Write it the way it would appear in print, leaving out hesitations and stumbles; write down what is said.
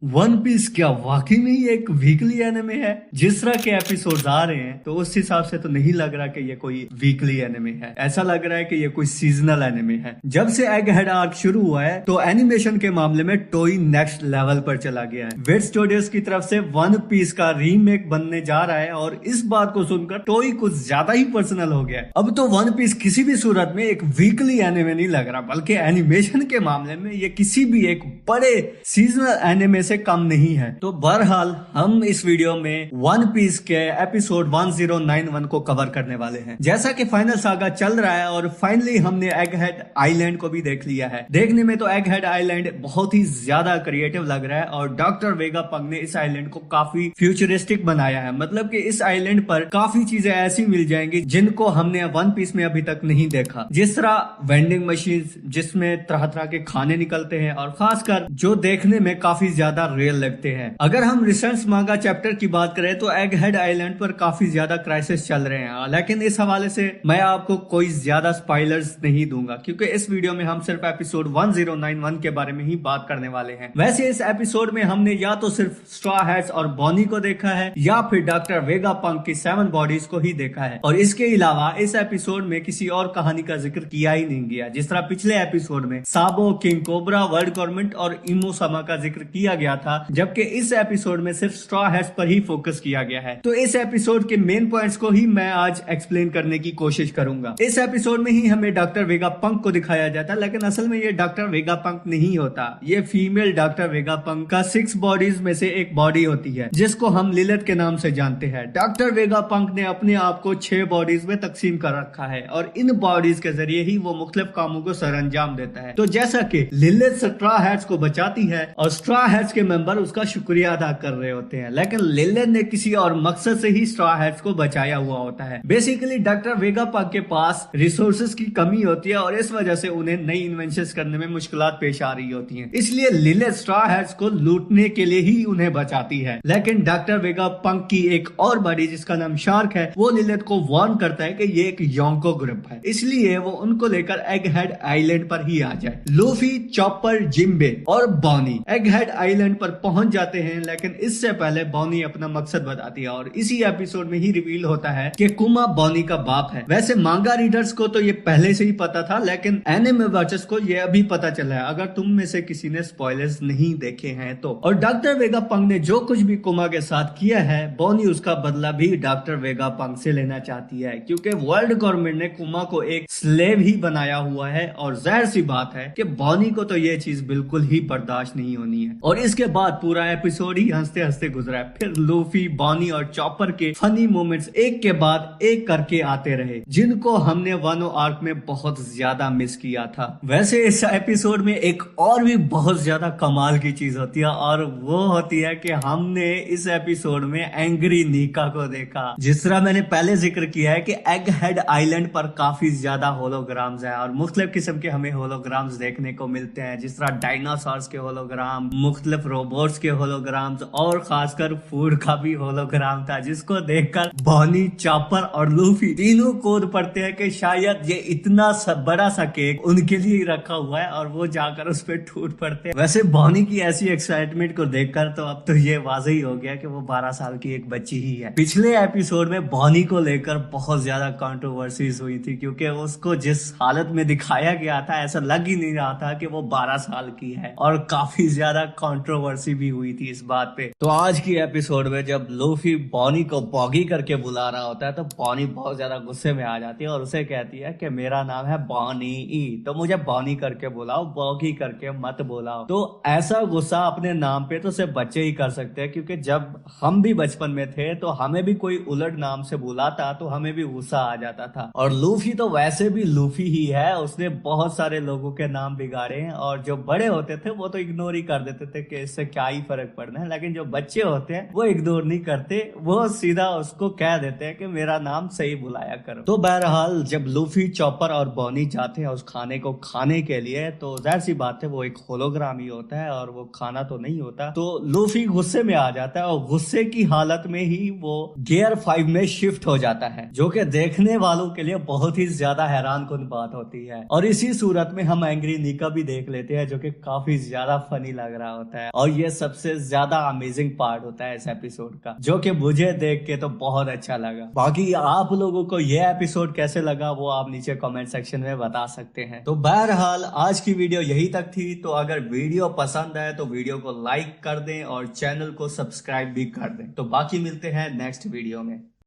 One piece क्या वाकई में ही एक वीकली एनिमे है? जिस तरह के एपिसोड्स आ रहे हैं तो उस हिसाब से तो नहीं लग रहा कि ये कोई वीकली एनिमे है। ऐसा लग रहा है कि ये कोई सीजनल एनिमे है। जब से एग हेड आर्क शुरू हुआ है तो एनिमेशन के मामले में टोई नेक्स्ट लेवल पर चला गया है। वेट स्टूडियोज की तरफ से वन पीस का रीमेक बनने जा रहा है और इस बात को सुनकर टोई कुछ ज्यादा ही पर्सनल हो गया है। अब तो वन पीस किसी भी सूरत में एक वीकली एनिमे नहीं लग रहा, बल्कि एनिमेशन के मामले में ये किसी भी एक बड़े सीजनल एनिमे से कम नहीं है। तो बहरहाल हम इस वीडियो में वन पीस के एपिसोड 1091 को कवर करने वाले हैं। जैसा कि फाइनल सागा चल रहा है और फाइनली हमने एग हेड आइलैंड को भी देख लिया है। देखने में तो एग हेड आइलैंड बहुत ही ज्यादा क्रिएटिव लग रहा है और डॉक्टर वेगापंक ने इस आइलैंड को काफी फ्यूचरिस्टिक बनाया है। मतलब कि इस आइलैंड पर काफी चीजें ऐसी मिल जाएंगी जिनको हमने वन पीस में अभी तक नहीं देखा। जिस तरह वेंडिंग मशीन जिसमें तरह तरह के खाने निकलते हैं और खासकर जो देखने में काफी ज्यादा रियल लगते हैं। अगर हम रिसेंट मांगा चैप्टर की बात करें तो एग हेड आइलैंड पर काफी ज्यादा क्राइसिस चल रहे हैं, लेकिन इस हवाले से मैं आपको कोई ज्यादा स्पॉयलर्स नहीं दूंगा क्योंकि इस वीडियो में हम सिर्फ एपिसोड 1091 के बारे में ही बात करने वाले हैं। वैसे इस एपिसोड में हमने या तो सिर्फ स्ट्रॉ हैट्स और बॉनी को देखा है या फिर डॉक्टर वेगापंक की 7 बॉडीज को ही देखा है और इसके अलावा इस एपिसोड में किसी और कहानी का जिक्र किया ही नहीं गया। जिस तरह पिछले एपिसोड में साबो, किंग कोबरा, वर्ल्ड गवर्नमेंट और इमोसामा का जिक्र किया गया था, जबकि इस एपिसोड में सिर्फ स्ट्रॉ हैट्स पर ही फोकस किया गया है। तो इस एपिसोड के मेन पॉइंट्स को ही मैं आज एक्सप्लेन करने की कोशिश करूंगा। इस एपिसोड में ही हमें डॉक्टर वेगापंक को दिखाया जाता है, लेकिन असल में ये डॉक्टर वेगापंक नहीं होता। ये फीमेल डॉक्टर वेगापंक का 6 बॉडीज में से एक बॉडी होती है जिसको हम लिलिथ के नाम से जानते हैं। डॉक्टर वेगापंक ने अपने आप को 6 बॉडीज में तकसीम कर रखा है और इन बॉडीज के जरिए ही वो मुख्तलिफ कामों को सरअंजाम देता है। तो जैसा कि लिलिथ स्ट्रॉ हैट्स को बचाती है और स्ट्रॉ हैट्स के मेंबर उसका शुक्रिया अदा कर रहे होते हैं, लेकिन लिलिथ ने किसी और मकसद से ही स्ट्रॉ हैट्स को बचाया हुआ होता है। बेसिकली डॉक्टर वेगापंक के पास रिसोर्सेज की कमी होती है और इस वजह से उन्हें नई इन्वेंशंस करने में मुश्किलात पेश आ रही होती हैं। इसलिए लिलिथ स्ट्रॉ हैट्स को लूटने के लिए ही उन्हें बचाती है। लेकिन डॉक्टर वेगापंक की एक और बॉडी जिसका नाम शार्क है, वो लिलिथ को वार्न करता है कि ये एक योंको ग्रुप है, इसलिए वो उनको लेकर एग हेड आइलैंड पर ही आ जाए। लूफी, चॉपर, जिम्बे और बॉनी एग हेड आइलैंड पर पहुंच जाते हैं, लेकिन इससे पहले बॉनी अपना मकसद बताती है और इसी एपिसोड में ही रिवील होता है कि कुमा बॉनी का बाप है। वैसे मांगा रीडर्स को तो ये पहले से ही पता था, लेकिन एनिमे वॉचर्स को ये अभी पता चला है, अगर तुम में से किसी ने स्पॉयलर्स नहीं देखे हैं तो। और डॉक्टर वेगापंक ने जो कुछ भी कुमा के साथ किया है, बॉनी उसका बदला भी डॉक्टर वेगापंक से लेना चाहती है क्योंकि वर्ल्ड गवर्नमेंट ने कुमा को एक स्लेव ही बनाया हुआ है और जाहिर सी बात है कि बॉनी को तो ये चीज बिल्कुल ही बर्दाश्त नहीं होनी है। और इसके बाद पूरा एपिसोड ही हंसते हंसते गुजरा है। फिर लूफी, बॉनी और चॉपर के फनी मोमेंट्स एक के बाद एक करके आते रहे जिनको हमने वानो आर्क में बहुत ज्यादा मिस किया था। वैसे इस एपिसोड में एक और भी बहुत ज्यादा कमाल की चीज होती है और वो होती है कि हमने इस एपिसोड में एंग्री नीका को देखा। जिस तरह मैंने पहले जिक्र किया है कि एग हेड आइलैंड पर काफी ज्यादा होलोग्राम्स है और मुख्तलिफ किस्म के हमें होलोग्राम्स देखने को मिलते हैं, जिस तरह डायनासोर्स के होलोग्राम, मुख्तलिफ रोबोट्स के होलोग्राम्स और खासकर फूड का भी होलोग्राम था जिसको देखकर बॉनी, चॉपर और लूफी तीनों कूद पड़ते हैं कि शायद ये इतना बड़ा सा केक उनके लिए ही रखा हुआ है और वो जाकर उस पर टूट पड़ते हैं। वैसे बॉनी की ऐसी एक्साइटमेंट को देखकर तो अब तो ये वाज़ेह ही हो गया कि वो 12 साल की एक बच्ची ही है। पिछले एपिसोड में बॉनी को लेकर बहुत ज्यादा कंट्रोवर्सीज हुई थी क्योंकि उसको जिस हालत में दिखाया गया था ऐसा लग ही नहीं रहा था कि वो 12 साल की है और काफी ज्यादा कंट्रोवर्सी भी हुई थी इस बात पे। तो आज की एपिसोड में जब लूफी बॉनी को बॉगी करके बुला रहा होता है तो बॉनी बहुत ज्यादा गुस्से में आ जाती है और उसे कहती है कि मेरा नाम है बॉनी ई, तो मुझे बॉनी करके बुलाओ, बॉगी करके मत बुलाओ। तो ऐसा गुस्सा अपने नाम पे तो सिर्फ बच्चे ही कर सकते हैं क्योंकि जब हम भी बचपन में थे तो हमें भी कोई उलट नाम से बुलाता तो हमें भी गुस्सा आ जाता था। और लूफी तो वैसे भी लूफी ही है, उसने बहुत सारे लोगों के नाम बिगाड़े हैं और जो बड़े होते थे वो तो इग्नोर ही कर देते थे कि इससे क्या ही फर्क पड़ना है, लेकिन जो बच्चे होते हैं वो इग्नोर नहीं करते, वो सीधा उसको कह देते हैं कि मेरा नाम सही बुलाया करो। तो बहरहाल जब लूफी, चॉपर और बॉनी जाते हैं उस खाने को खाने के लिए तो जाहिर सी बात है वो एक होलोग्राम ही होता है और वो खाना तो नहीं होता। तो लूफी गुस्से में आ जाता है और गुस्से की हालत में ही वो गियर 5 में शिफ्ट हो जाता है, जो कि देखने वालों के लिए बहुत ही ज्यादा हैरान कुन बात होती है। और इसी सूरत में हम एंग्री नीका भी देख लेते हैं जो कि काफी ज्यादा फनी लग रहा होता है। है, और ये सबसे ज्यादा अमेजिंग पार्ट होता है इस एपिसोड का, जो कि मुझे देख के तो बहुत अच्छा लगा। बाकी आप लोगों को ये एपिसोड कैसे लगा वो आप नीचे कमेंट सेक्शन में बता सकते हैं। तो बहरहाल आज की वीडियो यही तक थी। तो अगर वीडियो पसंद आए तो वीडियो को लाइक कर दें और चैनल को सब्सक्राइब भी कर दें। तो बाकी मिलते हैं नेक्स्ट वीडियो में।